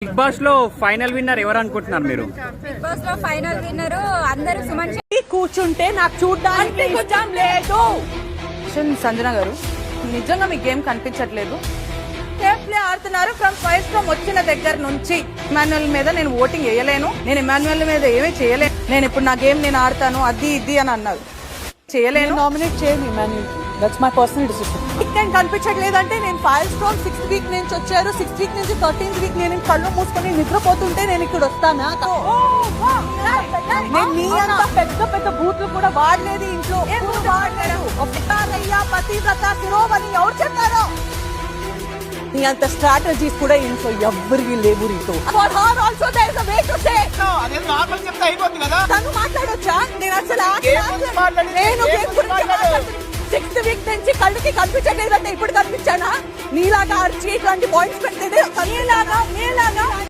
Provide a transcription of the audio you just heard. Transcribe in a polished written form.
Big boss లో final winner ఎవరు అనుకుంటున్నారు మీరు? బిగ్ బాస్ లో ఫైనల్ విన్నర్ అందరూ సుమన్ కూర్చుంటే నాకు చూడడానికి ఇష్టం లేదు. సంజన గారు నిజంగా మీ గేమ్ కనిపించట్లేదు. సేఫ్ ప్లే ఆడుతున్నారు. ఫ్రమ్ ఫస్ట్ ఫ్రమ్ వచ్చిన దగ్గర నుంచి ఇమాన్యుయల్ మీద నేను ఓటింగ్ వేయలేను, నేను ఇమాన్యుయల్ మీద ఏమీ చేయలేను, నేను ఇప్పుడు నా గేమ్ నేను ఆడతాను అది ఇది అని అన్నారు. చేయలేను. నామినేట్ చేయండి ఇమాన్యుయల్ కి. That's my personal decision. నేను కనిపించట్లేదంటే నేను ఫైర్ స్ట్రాంగ్ 6th వీక్ నుంచి వచ్చారు. 6th వీక్ నుంచి 13th వీక్ నేను కళ్ళు మూసుకొని నిద్రపోతుంటే నేను ఇక్కడ వస్తానా? నేను మీ అంత పెద్ద పెద్ద బూట్లు కూడా వాడలేదు ఇంట్లో. వాడలేదు. ఒకటారయ్యా పతివ్రత శిరోమణి ఎవరు చెప్పారో? నీ అంత స్ట్రాటజీస్ కూడా ఇంట్లో ఎవ్వరికి లేవు రీతో. తను మాట్లాడొచ్చా? నేను అసలు నేను 6th వీక్ నుంచి కళ్ళకి కనిపించట్లేదంటే ఇప్పుడు కనిపించానా? నీలాగా అర్చి ఇట్లాంటి పాయింట్స్ పెట్టేది